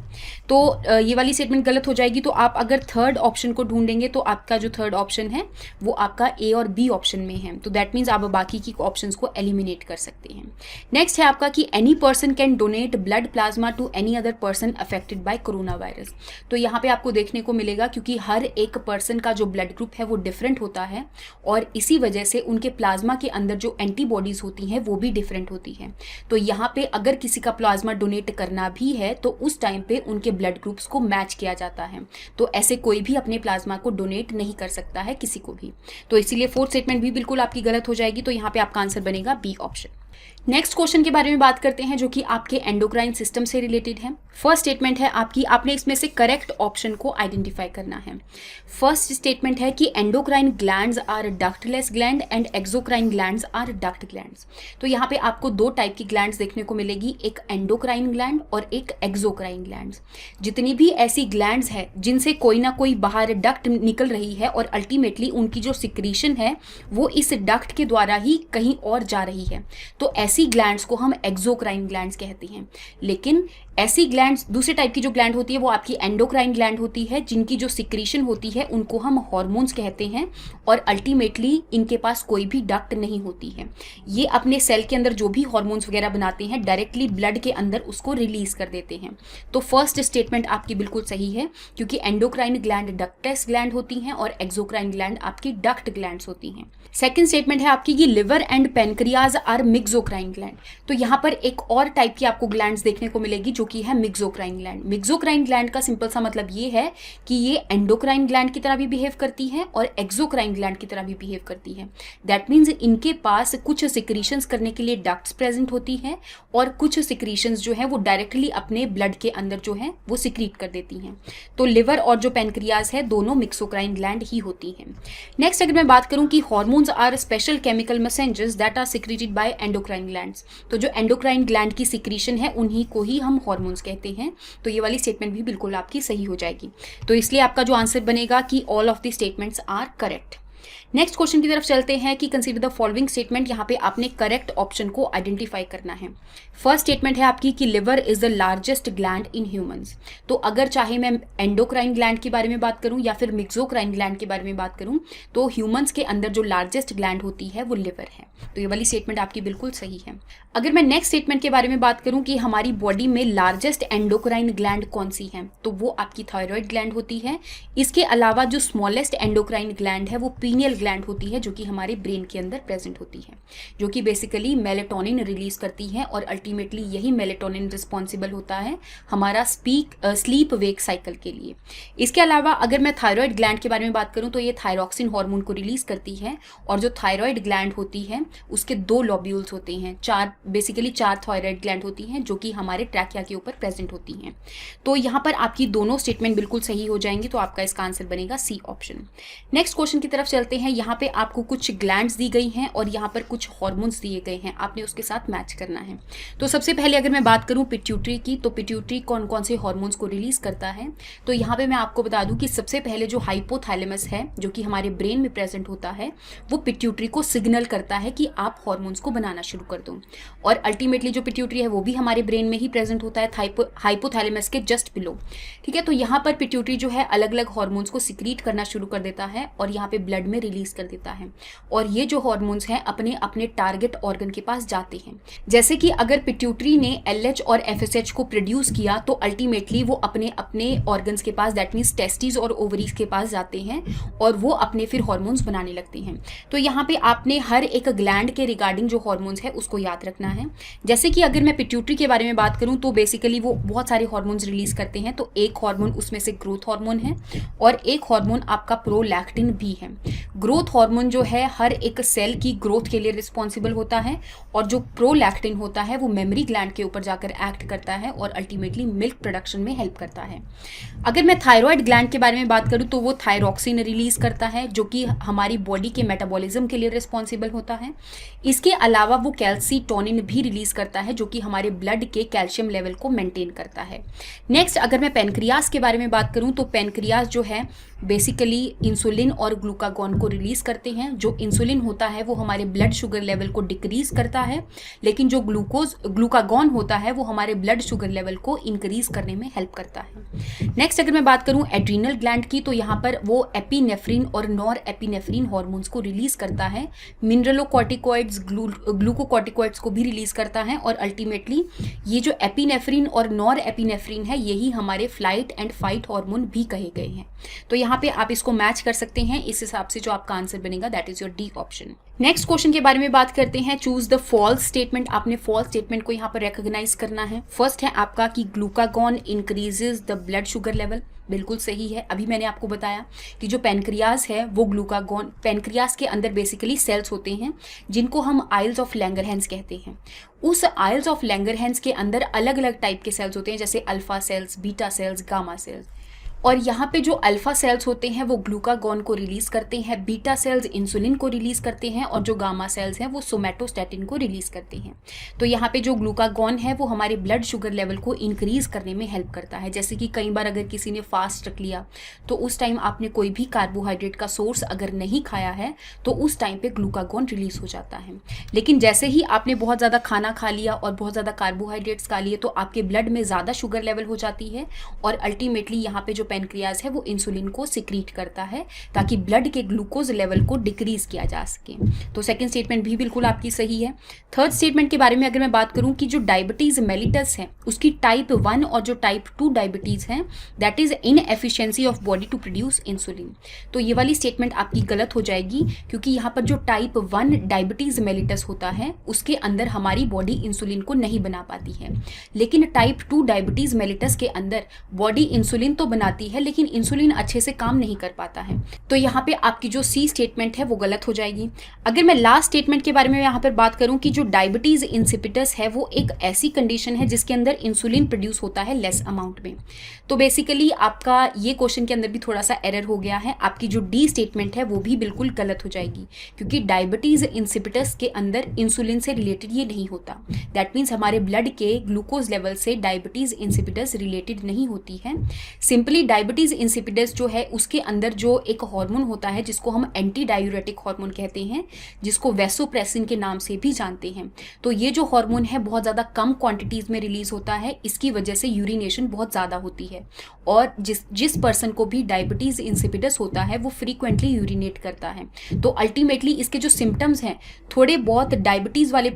तो ये वाली स्टेटमेंट गलत हो जाएगी। तो आप अगर थर्ड ऑप्शन को ढूंढेंगे तो आपका जो थर्ड ऑप्शन है वो आपका A और B ऑप्शन में है, तो दैट मीन्स आप बाकी की ऑप्शन को एलिमिनेट कर सकते हैं। नेक्स्ट है आपका कि any person can donate blood plasma to any other person affected by corona virus. तो यहाँ पे आपको देखने को मिलेगा क्योंकि हर एक पर्सन का जो ब्लड ग्रुप है वो डिफरेंट होता है, और इसी वजह से उनके प्लाज्मा के अंदर जो एंटीबॉडीज होती हैं वो भी डिफरेंट होती हैं। तो यहाँ पे अगर किसी का प्लाज्मा डोनेट करना भी है तो उस टाइम पे उनके ब्लड ग्रुप्स को मैच किया जाता है। तो ऐसे कोई भी अपने प्लाज्मा को डोनेट नहीं कर सकता है किसी को भी। तो इसीलिए फोर्थ स्टेटमेंट भी बिल्कुल आपकी गलत हो जाएगी। तो यहाँ पे आपका आंसर बनेगा B ऑप्शन। नेक्स्ट क्वेश्चन के बारे में बात करते हैं जो कि आपके एंडोक्राइन सिस्टम से रिलेटेड है। फर्स्ट स्टेटमेंट है आपकी, आपने इसमें से करेक्ट ऑप्शन को आइडेंटिफाई करना है। फर्स्ट स्टेटमेंट है कि endocrine glands are ductless gland and exocrine glands are duct glands. तो यहाँ पे आपको दो टाइप की ग्लैंड्स देखने को मिलेगी, एक एंडोक्राइन ग्लैंड और एक एक्सोक्राइन ग्लैंड्स। जितनी भी ऐसी ग्लैंड्स है जिनसे कोई ना कोई बाहर डक्ट निकल रही है और अल्टीमेटली उनकी जो सिक्रीशन है वो इस डक्ट के द्वारा ही कहीं और जा रही है, तो ऐसी ग्लैंड्स को हम एक्सोक्राइन ग्लैंड्स कहते हैं। लेकिन ऐसी ग्लैंड्स, दूसरे टाइप की जो ग्लैंड होती है वो आपकी एंडोक्राइन ग्लैंड होती है, जिनकी जो सिक्रीशन होती है उनको हम हार्मोन्स कहते हैं, और अल्टीमेटली इनके पास कोई भी डक्ट नहीं होती है। ये अपने सेल के अंदर जो भी हार्मोन्स वगैरह बनाते हैं डायरेक्टली ब्लड के अंदर उसको रिलीज कर देते हैं। तो फर्स्ट स्टेटमेंट आपकी बिल्कुल सही है, क्योंकि एंडोक्राइन ग्लैंड डक्टेस ग्लैंड होती हैं और एक्सोक्राइन ग्लैंड आपकी डक्ट ग्लैंड्स होती हैं। सेकेंड स्टेटमेंट है आपकी कि liver and pancreas are mixocrine endocrine gland. तो यहाँ पर एक और टाइप की आपको ग्लैंड्स देखने को मिलेगी जो कि है मिक्सोक्राइन ग्लैंड। मिक्सोक्राइन ग्लैंड का सिंपल सा मतलब ये है कि ये एंडोक्राइन ग्लैंड की तरह भी बिहेव करती है और एक्सोक्राइन ग्लैंड की तरह भी बिहेव करती है। दैट मीन्स इनके पास कुछ सिक्रीशंस करने के लिए डक्ट्स प्रेजेंट होती है और कुछ सिक्रीशंस जो है वो डायरेक्टली अपने ब्लड के अंदर जो है वो सिक्रीट कर देती हैं। तो लिवर और जो पेनक्रियाज है दोनों मिक्सोक्राइन ग्लैंड ही होती हैं। नेक्स्ट अगर मैं बात करूं कि hormones are special chemical messengers that are secreted by endocrine glands, तो जो एंडोक्राइन ग्लैंड की सिक्रीशन है उन्हीं को ही हम हार्मोन्स कहते हैं। तो ये वाली स्टेटमेंट भी बिल्कुल आपकी सही हो जाएगी। तो इसलिए आपका जो आंसर बनेगा कि all of the statements are correct. Next question की तरफ चलते हैं कि कंसीडर द फॉलोइंग स्टेटमेंट। यहाँ पे आपने करेक्ट ऑप्शन को आइडेंटिफाई करना है। फर्स्ट स्टेटमेंट है आपकी कि liver is the largest gland in humans. तो अगर चाहे मैं एंडोक्राइन ग्लैंड के बारे में बात करूं या फिर मिक्सोक्राइन ग्लैंड के बारे में बात करूं, तो ह्यूमंस के अंदर जो लार्जेस्ट ग्लैंड होती है वो लिवर है। तो ये वाली स्टेटमेंट आपकी बिल्कुल सही है। अगर मैं नेक्स्ट स्टेटमेंट के बारे में बात करूं कि हमारी बॉडी में लार्जेस्ट एंडोक्राइन ग्लैंड कौन सी है, तो वो आपकी थायराइड ग्लैंड होती है। इसके अलावा जो स्मॉलेस्ट एंडोक्राइन ग्लैंड है वो पीनियल ग्लैंड होती है, जो कि हमारे ब्रेन के अंदर प्रेजेंट होती है, जो कि बेसिकली मेलेटोनिन रिलीज करती है और अल्टीमेटली यही मेलेटोनिन रिस्पॉन्सिबल होता है हमारा स्लीप वेक साइकिल के लिए। इसके अलावा अगर मैं थायराइड ग्लैंड के बारे में बात करूं तो ये थायरॉक्सिन हार्मोन को रिलीज करती है और जो थायराइड ग्लैंड होती है उसके 2 लोब्यूल्स होते हैं, बेसिकली 4 थायराइड ग्लैंड होती हैं जो कि हमारे ट्रैकिया के ऊपर प्रेजेंट होती हैं। तो यहाँ पर आपकी दोनों स्टेटमेंट बिल्कुल सही हो जाएंगी। तो आपका इसका आंसर बनेगा सी ऑप्शन। नेक्स्ट क्वेश्चन की तरफ चलते हैं। यहाँ पे आपको कुछ ग्लैंड्स दी गई हैं और यहाँ पर कुछ हार्मोन्स दिए गए हैं, आपने उसके साथ मैच करना है। तो सबसे पहले अगर मैं बात करूँ पिट्यूटरी की, तो पिट्यूटरी कौन कौन से हार्मोन्स को रिलीज करता है। तो यहाँ पे मैं आपको बता दूं कि सबसे पहले जो हाइपोथैलेमस है जो कि हमारे ब्रेन में प्रेजेंट होता है वो पिट्यूटरी को सिग्नल करता है कि आप हार्मोन्स को बनाना शुरू कर दो। और अल्टीमेटली जो पिट्यूटरी है वो भी हमारे ब्रेन में ही प्रेजेंट होता है हाइपोथैलेमस के जस्ट बिलो। ठीक है, तो यहाँ पर पिट्यूटरी जो है अलग अलग हार्मोन्स को सिक्रीट करना शुरू कर देता है और यहाँ पे ब्लड में रिलीज कर देता है। और ये जो हार्मोन्स हैं अपने अपने टारगेट ऑर्गन के पास जाते हैं। जैसे कि अगर पिट्यूटरी ने LH और FSH को प्रोड्यूस किया तो अल्टीमेटली वो अपने अपने ऑर्गन्स के पास, दैट मीन्स टेस्टिस और ओवरीज के पास जाते हैं और वो अपने फिर हार्मोन्स बनाने लगते हैं। तो यहाँ पे आपने हर एक ग्लैंड के रिगार्डिंग जो हार्मोन्स है उसको याद रखना है। जैसे कि अगर मैं पिट्यूटरी के बारे में बात करूँ तो बेसिकली वो बहुत सारे हार्मोन्स रिलीज करते हैं। तो एक हार्मोन उसमें से ग्रोथ हार्मोन है और एक हार्मोन आपका प्रोलैक्टिन भी है। ग्रोथ हार्मोन जो है हर एक सेल की ग्रोथ के लिए रिस्पॉन्सिबल होता है और जो प्रोलैक्टिन होता है वो मेमोरी ग्लैंड के ऊपर जाकर एक्ट करता है और अल्टीमेटली मिल्क प्रोडक्शन में हेल्प करता है। अगर मैं थायराइड ग्लैंड के बारे में बात करूँ तो वो थायरॉक्सिन रिलीज करता है जो कि हमारी बॉडी के मेटाबॉलिज्म के लिए रिस्पॉन्सिबल होता है। इसके अलावा वो कैल्सीटोनिन भी रिलीज करता है जो कि हमारे ब्लड के कैल्शियम लेवल को मेंटेन करता है। नेक्स्ट अगर मैं पेनक्रियास के बारे में बात करूँ तो पेनक्रियास जो है बेसिकली इंसुलिन और ग्लूकागॉन को रिलीज करते हैं। जो इंसुलिन होता है वो हमारे ब्लड शुगर लेवल को डिक्रीज करता है, लेकिन जो ग्लूकागॉन होता है वो हमारे ब्लड शुगर लेवल को इंक्रीज करने में हेल्प करता है। नेक्स्ट अगर मैं बात करूं एड्रीनल ग्लैंड की, तो यहाँ पर वो एपिनेफ्रिन और नॉर एपिनेफ्रिन हार्मोन्स को रिलीज करता है। मिनरलोकॉर्टिकॉइड्स, ग्लूकोकॉर्टिकॉइड्स को भी रिलीज करता है और अल्टीमेटली ये जो एपिनेफ्रिन और नॉर एपिनेफ्रिन है यही हमारे फ्लाइट एंड फाइट हार्मोन भी कहे गए हैं। तो यहाँ पे आप इसको मैच कर सकते हैं। इस हिसाब से जो आपका आंसर बनेगा that is your D option. Next question के बारे में बात करते हैं। Choose the false statement. आपने फॉल्स स्टेटमेंट को यहाँ पर रिकॉग्नाइज करना है। फर्स्ट है आपका कि glucagon increases the blood sugar level. बिल्कुल सही है। अभी मैंने आपको बताया कि जो पेनक्रियाज है वो ग्लूकागॉन, पेनक्रियाज के अंदर बेसिकली सेल्स होते हैं जिनको हम आइल्स ऑफ लैंगरहैंस कहते हैं। उस आइल्स ऑफ लैंगरहैंस के अंदर अलग अलग टाइप के सेल्स होते हैं जैसे alpha cells, beta cells, gamma cells. और यहाँ पे जो अल्फा सेल्स होते हैं वो ग्लूकागॉन को रिलीज करते हैं, बीटा सेल्स इंसुलिन को रिलीज करते हैं और जो गामा सेल्स हैं वो सोमैटोस्टैटिन को रिलीज करते हैं। तो यहाँ पे जो ग्लूकागॉन है वो हमारे ब्लड शुगर लेवल को इंक्रीज करने में हेल्प करता है। जैसे कि कई बार अगर किसी ने फास्ट रख लिया तो उस टाइम आपने कोई भी कार्बोहाइड्रेट का सोर्स अगर नहीं खाया है तो उस टाइम पे ग्लूकागॉन रिलीज हो जाता है। लेकिन जैसे ही आपने बहुत ज़्यादा खाना खा लिया और बहुत ज़्यादा कार्बोहाइड्रेट्स खा लिए तो आपके ब्लड में ज़्यादा शुगर लेवल हो जाती है और अल्टीमेटली यहाँ पे जो पेनक्रियाज है वो इंसुलिन को सिक्रीट करता है ताकि ब्लड के ग्लूकोज लेवल को डिक्रीज किया जा सके। तो सेकंड स्टेटमेंट भी बिल्कुल आपकी सही है। थर्ड स्टेटमेंट के बारे में अगर मैं बात करूं कि जो डायबिटीज मेलिटस है उसकी टाइप 1 और जो टाइप 2 डायबिटीज है that is inefficiency of body to produce insulin. तो ये वाली स्टेटमेंट आपकी गलत हो जाएगी, क्योंकि यहाँ पर जो टाइप 1 डायबिटीज मेलिटस होता है उसके अंदर हमारी बॉडी इंसुलिन को नहीं बना पाती है, लेकिन टाइप 2 डायबिटीज मेलिटस के अंदर बॉडी इंसुलिन तो बनाती है लेकिन इंसुलिन अच्छे से काम नहीं कर पाता है। तो यहाँ पे आपकी जो सी स्टेटमेंट है वो गलत हो जाएगी। अगर मैं लास्ट स्टेटमेंट के बारे में यहाँ पर बात करूँ कि जो डायबिटीज इंसिपिटस है वो एक ऐसी कंडीशन है जिसके अंदर इंसुलिन प्रोड्यूस होता है लेस अमाउंट में। तो बेसिकली आपका ये क्वेश्चन के अंदर भी थोड़ा सा एरर हो गया है, आपकी जो डी स्टेटमेंट है वो भी बिल्कुल गलत हो जाएगी, क्योंकि डायबिटीज इंसिपिटस के अंदर इंसुलिन से रिलेटेड ये नहीं होता। दैट मीन्स हमारे ब्लड के ग्लूकोज लेवल से डायबिटीज इंसिपिटस रिलेटेड नहीं होती है। सिंपली डायबिटीज इंसिपिटस जो है उसके अंदर जो एक हार्मोन होता है जिसको हम एंटी डायूरेटिक हार्मोन कहते हैं, जिसको वैसोप्रेसिन के नाम से भी जानते हैं। तो ये जो हार्मोन है बहुत ज़्यादा कम क्वांटिटीज में रिलीज होता है, इसकी वजह से यूरिनेशन बहुत ज़्यादा होती है। और जिस पर्सन को भी डायबिटीज इंसिपिडस होता है वो फ्रीक्वेंटली यूरिनेट करता है। तो अल्टीमेटली इसके जो सिम्टम्स हैं थोड़े बहुत डायबिटीज़ वाले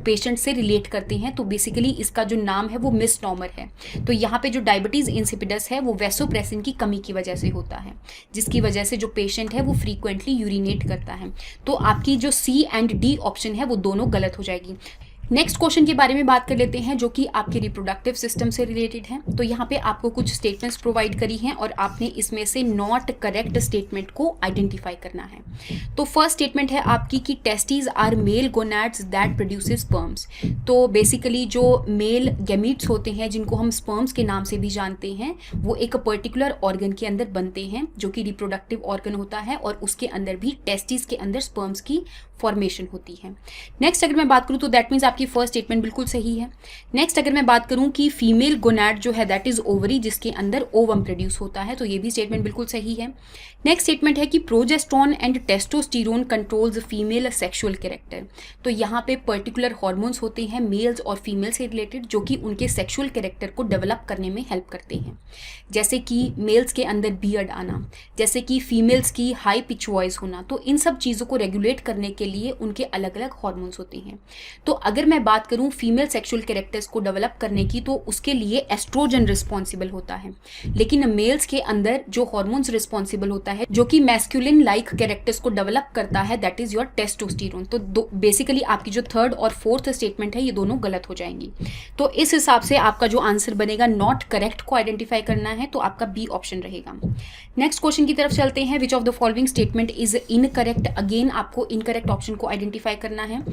पेशेंट से रिलेट करते हैं। तो बेसिकली इसका जो नाम है वो मिसनॉमर है। तो यहाँ पे जो डायबिटीज़ इंसिपिडस है वो वैसोप्रेसिन की कमी की वजह से होता है, जिसकी वजह से जो पेशेंट है वो फ्रीक्वेंटली यूरिनेट करता है। तो आपकी जो सी एंड डी ऑप्शन है वो दोनों गलत हो जाएगी। नेक्स्ट क्वेश्चन के बारे में बात कर लेते हैं जो कि आपके रिप्रोडक्टिव सिस्टम से रिलेटेड है। तो यहाँ पे आपको कुछ स्टेटमेंट्स प्रोवाइड करी हैं और आपने इसमें से नॉट करेक्ट स्टेटमेंट को आइडेंटिफाई करना है। तो फर्स्ट स्टेटमेंट है आपकी कि testes are male gonads that produces sperms. तो बेसिकली जो मेल गैमीट्स होते हैं जिनको हम स्पर्म्स के नाम से भी जानते हैं वो एक पर्टिकुलर ऑर्गन के अंदर बनते हैं जो कि रिप्रोडक्टिव ऑर्गन होता है, और उसके अंदर भी टेस्टीज के अंदर स्पर्म्स की फॉर्मेशन होती है। नेक्स्ट अगर मैं बात करूँ तो दैट मीन्स आपकी फर्स्ट स्टेटमेंट बिल्कुल सही है। नेक्स्ट अगर मैं बात करूं कि फीमेल गोनैड जो है दैट इज ओवरी, जिसके अंदर ओवम प्रोड्यूस होता है, तो ये भी स्टेटमेंट बिल्कुल सही है। नेक्स्ट स्टेटमेंट है कि progesterone and testosterone controls female sexual character. तो यहाँ पे पर्टिकुलर हार्मोन्स होते हैं मेल्स और फीमेल से रिलेटेड जो कि उनके सेक्सुअल कैरेक्टर को डेवलप करने में हेल्प करते हैं, जैसे कि मेल्स के अंदर बियर्ड आना, जैसे कि फीमेल्स की हाई पिच वॉइस होना। तो इन सब चीज़ों को रेगुलेट करने के लिए उनके अलग अलग हार्मोन्स होते हैं। तो अगर मैं बात करूं फीमेल सेक्सुअल कैरेक्टर्स को डेवलप करने की तो उसके लिए एस्ट्रोजन रिस्पॉन्सिबल होता है, लेकिन मेल्स के अंदर जो हार्मोन्स रिस्पॉन्सिबल होता है जो कि मैस्कुलिन लाइक कैरेक्टर्स को डेवलप करता है दैट इज योर टेस्टोस्टेरोन। तो बेसिकली आपकी जो थर्ड और फोर्थ स्टेटमेंट है ये दोनों गलत हो जाएंगी। तो इस हिसाब से आपका जो आंसर बनेगा नॉट करेक्ट को आइडेंटिफाई करना है, तो आपका बी ऑप्शन रहेगा। नेक्स्ट क्वेश्चन की तरफ चलते हैं। Which of the following statement is incorrect. Again आपको इनकरेक्ट ऑप्शन को आइडेंटिफाई करना है।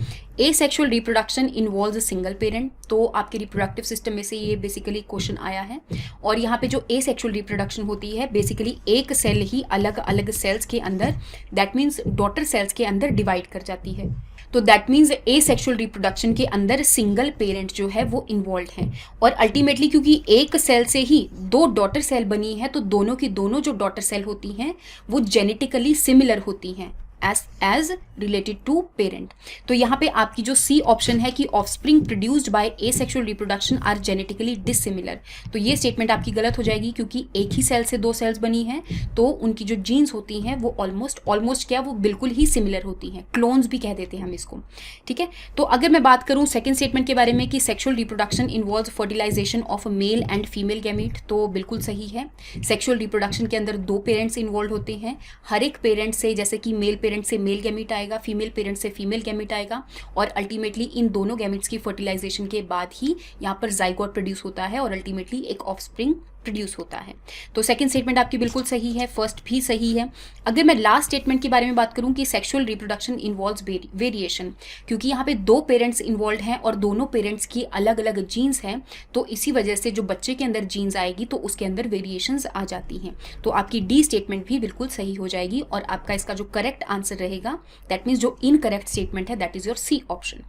Asexual reproduction involves a single parent. तो आपके रिप्रोडक्टिव सिस्टम में से ये बेसिकली क्वेश्चन आया है, और यहाँ पे जो एसेक्सुअल रिप्रोडक्शन होती है बेसिकली एक सेल ही अलग अलग सेल्स के अंदर दैट मीन्स डॉटर सेल्स के अंदर डिवाइड कर जाती है। तो दैट मीन्स एसेक्सुअल रिप्रोडक्शन के अंदर सिंगल पेरेंट जो है वो इन्वॉल्व है, और अल्टीमेटली क्योंकि एक सेल से ही दो डॉटर सेल बनी है तो दोनों की दोनों जो डॉटर सेल होती हैं वो जेनेटिकली सिमिलर होती हैं as related to parent। तो यहाँ पे आपकी जो सी ऑप्शन है कि offspring produced by asexual reproduction are genetically dissimilar, तो ये स्टेटमेंट आपकी गलत हो जाएगी, क्योंकि एक ही सेल से दो सेल्स बनी हैं तो उनकी जो जीन्स होती हैं वो ऑलमोस्ट क्या वो बिल्कुल ही सिमिलर होती हैं, क्लोन्स भी कह देते हैं हम इसको। ठीक है, तो अगर मैं बात करूँ सेकेंड स्टेटमेंट के बारे में कि sexual reproduction involves fertilisation of male and female gamete, तो बिल्कुल सही है। सेक्शुअल रिप्रोडक्शन के अंदर दो पेरेंट्स इन्वॉल्व होते हैं, हर एक पेरेंट से जैसे कि मेल पेरेंट से मेल गैमीट आएगा, फीमेल पेरेंट से फीमेल गैमीट आएगा, और अल्टीमेटली इन दोनों गैमीट्स की फर्टिलाइजेशन के बाद ही यहाँ पर जाइगोट प्रोड्यूस होता है और अल्टीमेटली एक ऑफस्प्रिंग प्रोड्यूस होता है। तो सेकंड स्टेटमेंट आपकी बिल्कुल सही है, फर्स्ट भी सही है। अगर मैं लास्ट स्टेटमेंट के बारे में बात करूं कि सेक्सुअल रिप्रोडक्शन इन्वॉल्व्स वेरिएशन, क्योंकि यहाँ पे दो पेरेंट्स इन्वॉल्व हैं और दोनों पेरेंट्स की अलग अलग जीन्स हैं, तो इसी वजह से जो बच्चे के अंदर जीन्स आएगी तो उसके अंदर वेरिएशंस आ जाती हैं। तो आपकी डी स्टेटमेंट भी बिल्कुल सही हो जाएगी, और आपका इसका जो करेक्ट आंसर रहेगा दैट मीन्स जो इनकरेक्ट स्टेटमेंट है that is your C option.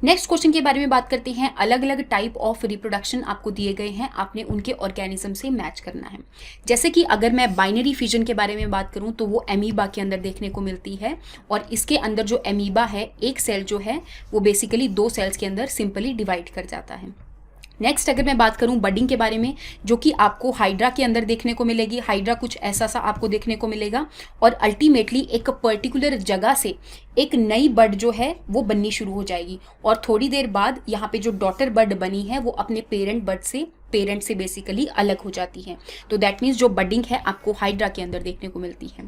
Next question के बारे में बात करते हैं। अलग अलग टाइप ऑफ रिप्रोडक्शन आपको दिए गए हैं, आपने उनके ऑर्गेनिज्म से मैच करना है। जैसे कि अगर मैं बाइनरी फिजन के बारे में बात करूं तो वो एमीबा के अंदर देखने को मिलती है, और इसके अंदर जो एमीबा है एक सेल जो है वो बेसिकली दो सेल्स के अंदर सिंपली डिवाइड कर जाता है। नेक्स्ट अगर मैं बात करूं बडिंग के बारे में, जो कि आपको हाइड्रा के अंदर देखने को मिलेगी, हाइड्रा कुछ ऐसा सा आपको देखने को मिलेगा और अल्टीमेटली एक पर्टिकुलर जगह से एक नई बड जो है वो बननी शुरू हो जाएगी और थोड़ी देर बाद यहाँ पे जो डॉटर बड बनी है वो अपने पेरेंट से बेसिकली अलग हो जाती है। तो दैट मीन्स जो बडिंग है आपको हाइड्रा के अंदर देखने को मिलती है।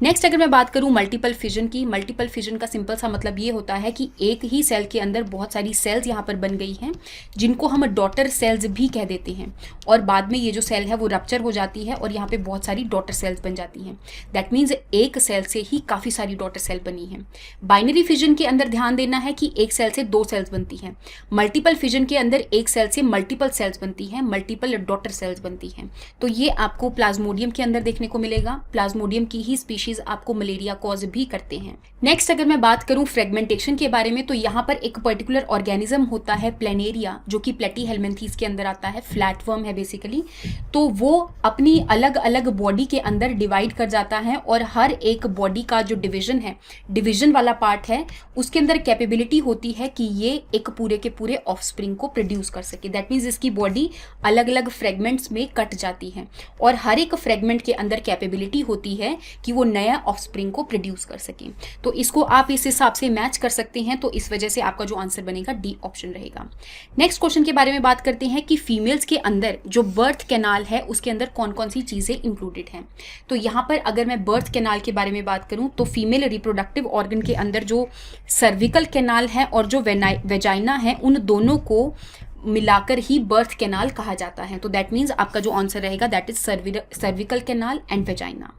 नेक्स्ट अगर मैं बात करूं मल्टीपल फिजन की, मल्टीपल फिजन का सिंपल सा मतलब ये होता है कि एक ही सेल के अंदर बहुत सारी सेल्स यहाँ पर बन गई हैं जिनको हम डॉटर सेल्स भी कह देते हैं और बाद में ये जो सेल है वो रप्चर हो जाती है और यहाँ पे बहुत सारी डॉटर सेल्स बन जाती हैं। दैट मीन्स एक सेल से ही काफ़ी सारी डॉटर सेल बनी है। बाइनरी फिजन के अंदर ध्यान देना है कि एक सेल से दो सेल्स बनती हैं। मल्टीपल फिजन के अंदर एक सेल से मल्टीपल सेल्स बनती हैं, मल्टीपल डॉटर सेल्स बनती हैं। तो ये आपको प्लाज्मोडियम के अंदर देखने को मिलेगा। प्लाज्मोडियम की ही स्पीशीज आपको मलेरिया कॉज भी करते हैं। नेक्स्ट अगर मैं बात करूं फ्रेगमेंटेशन के बारे में, तो यहाँ पर एक पर्टिकुलर ऑर्गेनिज्म होता है प्लेनेरिया, जो कि प्लेटीहेल्मिन्थीज के अंदर आता है, फ्लैटवर्म है बेसिकली। तो वो अपनी अलग अलग बॉडी के अंदर डिवाइड कर जाता है और हर एक बॉडी का जो डिवीजन है, डिवीजन वाला पार्ट है, उसके अंदर कैपेबिलिटी होती है कि ये एक पूरे के पूरे ऑफस्प्रिंग को प्रोड्यूस कर सके। दैट मीन्स इसकी बॉडी अलग अलग फ्रेगमेंट्स में कट जाती है और हर एक फ्रेगमेंट के अंदर कैपेबिलिटी होती है कि वो नया ऑफस्प्रिंग को प्रोड्यूस कर सके। तो इसको आप इस हिसाब से मैच कर सकते हैं, तो इस वजह से आपका जो आंसर बनेगा डी ऑप्शन रहेगा। नेक्स्ट क्वेश्चन के बारे में बात करते हैं कि फीमेल्स के अंदर जो बर्थ कैनाल है उसके अंदर कौन कौन सी चीजें इंक्लूडेड हैं। तो यहाँ पर अगर मैं बर्थ कैनाल के बारे में बात करूँ तो फीमेल रिप्रोडक्टिव ऑर्गन के अंदर जो सर्विकल कैनाल है और जो वेजाइना है, उन दोनों को मिलाकर ही बर्थ कैनाल कहा जाता है। तो दैट मीन्स आपका जो आंसर रहेगा that is cervical canal and vagina.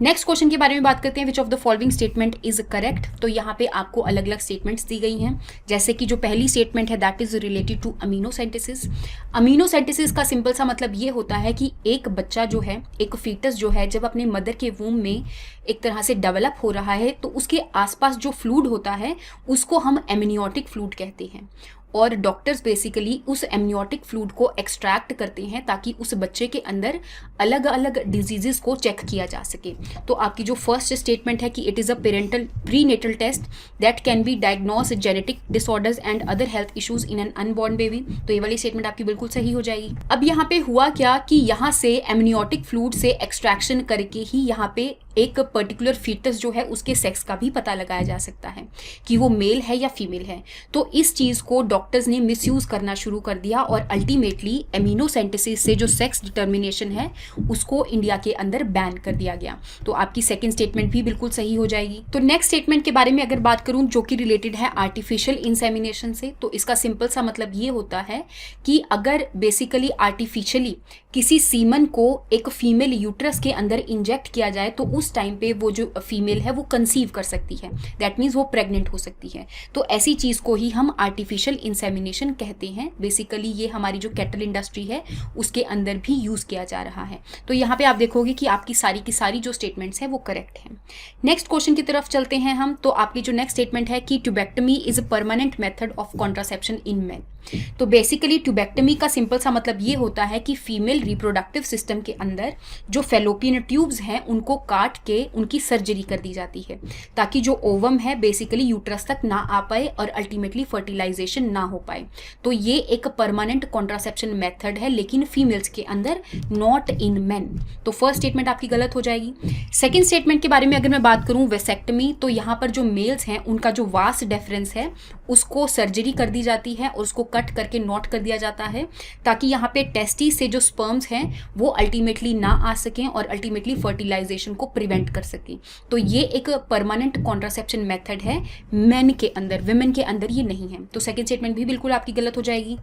Next question के बारे में बात करते हैं, which of the following statement is correct. तो यहाँ पे आपको अलग अलग स्टेटमेंट्स दी गई हैं, जैसे कि जो पहली स्टेटमेंट है दैट इज रिलेटेड टू अमीनोसेंटेसिस। अमीनोसेंटेसिस का सिंपल सा मतलब ये होता है कि एक बच्चा जो है, एक फीटस जो है, जब अपने मदर के वूम में एक तरह से डेवलप हो रहा है तो उसके आसपास जो फ्लूइड होता है उसको हम एमनियोटिक फ्लूइड कहते हैं और डॉक्टर्स बेसिकली उस एमनियोटिक फ्लूइड को एक्सट्रैक्ट करते हैं ताकि उस बच्चे के अंदर अलग अलग डिजीजेस को चेक किया जा सके। तो आपकी जो फर्स्ट स्टेटमेंट है कि it is a prenatal test that can be diagnose genetic disorders and other health issues in an unborn baby, तो ये वाली स्टेटमेंट आपकी बिल्कुल सही हो जाएगी। अब यहाँ पे हुआ क्या कि यहाँ से एमनियोटिक फ्लूइड से एक्सट्रैक्शन करके ही यहाँ पे एक पर्टिकुलर फीटस जो है उसके सेक्स का भी पता लगाया जा सकता है कि वो मेल है या फीमेल है। तो इस चीज़ को डॉक्टर्स ने मिसयूज करना शुरू कर दिया और अल्टीमेटली एमिनोसेंटेसिस से जो सेक्स डिटर्मिनेशन है उसको इंडिया के अंदर बैन कर दिया गया। तो आपकी सेकंड स्टेटमेंट भी बिल्कुल सही हो जाएगी। तो नेक्स्ट स्टेटमेंट के बारे में अगर बात करूं जो कि रिलेटेड है आर्टिफिशियल इंसेमिनेशन से, तो इसका सिंपल सा मतलब ये होता है कि अगर बेसिकली आर्टिफिशियली किसी सीमन को एक फीमेल यूट्रस के अंदर इंजेक्ट किया जाए तो उस टाइम पे वो जो फीमेल है वो कंसीव कर सकती है, दैट मीन्स वो प्रेग्नेंट हो सकती है। तो ऐसी चीज़ को ही हम आर्टिफिशियल इंसेमिनेशन कहते हैं। बेसिकली ये हमारी जो कैटल इंडस्ट्री है उसके अंदर भी यूज़ किया जा रहा है। तो यहाँ पे आप देखोगे कि आपकी सारी की सारी जो स्टेटमेंट्स हैं वो करेक्ट हैं। नेक्स्ट क्वेश्चन की तरफ चलते हैं हम। तो आपकी जो नेक्स्ट स्टेटमेंट है कि tubectomy is a permanent method of contraception in main. तो बेसिकली ट्यूबेक्टमी का सिंपल सा मतलब ये होता है कि फीमेल रिप्रोडक्टिव सिस्टम के अंदर जो फेलोपियन ट्यूब्स हैं उनको काट के उनकी सर्जरी कर दी जाती है ताकि जो ओवम है बेसिकली यूट्रस तक ना आ पाए और अल्टीमेटली फर्टिलाइजेशन ना हो पाए। तो ये एक परमानेंट कॉन्ट्रासेप्शन मेथड है लेकिन फीमेल्स के अंदर, नॉट इन मेन। तो फर्स्ट स्टेटमेंट आपकी गलत हो जाएगी। सेकेंड स्टेटमेंट के बारे में अगर मैं बात करूं वेसेक्टमी, तो यहाँ पर जो मेल्स हैं उनका जो वास डिफरेंस है उसको सर्जरी कर दी जाती है और उसको कट करके नॉट कर दिया जाता है ताकि यहाँ पे टेस्टी से जो स्पर्म्स हैं वो अल्टीमेटली ना आ सकें और अल्टीमेटली फर्टिलाइजेशन को प्रिवेंट कर सकें। तो ये एक परमानेंट कॉन्ट्रासेप्शन मेथड है मेन के अंदर, विमेन के अंदर ये नहीं है। तो सेकंड स्टेटमेंट भी बिल्कुल आपकी गलत हो जाएगी।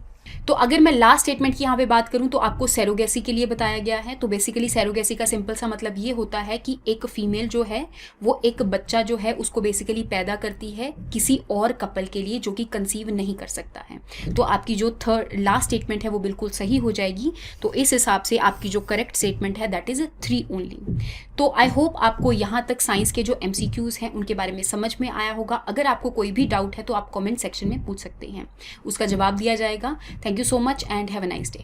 तो अगर मैं लास्ट स्टेटमेंट की यहाँ पे बात करूँ तो आपको सैरोगेसी के लिए बताया गया है। तो बेसिकली सैरोगेसी का सिंपल सा मतलब ये होता है कि एक फीमेल जो है वो एक बच्चा जो है उसको बेसिकली पैदा करती है किसी और कपल के लिए जो कि कंसीव नहीं कर सकता है। तो आपकी जो लास्ट स्टेटमेंट है वो बिल्कुल सही हो जाएगी। तो इस हिसाब से आपकी जो करेक्ट स्टेटमेंट है दैट इज 3 ओनली। तो आई होप आपको यहाँ तक साइंस के जो MCQs हैं उनके बारे में समझ में आया होगा। अगर आपको कोई भी डाउट है तो आप कमेंट सेक्शन में पूछ सकते हैं, उसका जवाब दिया जाएगा। Thank you so much and have a nice day.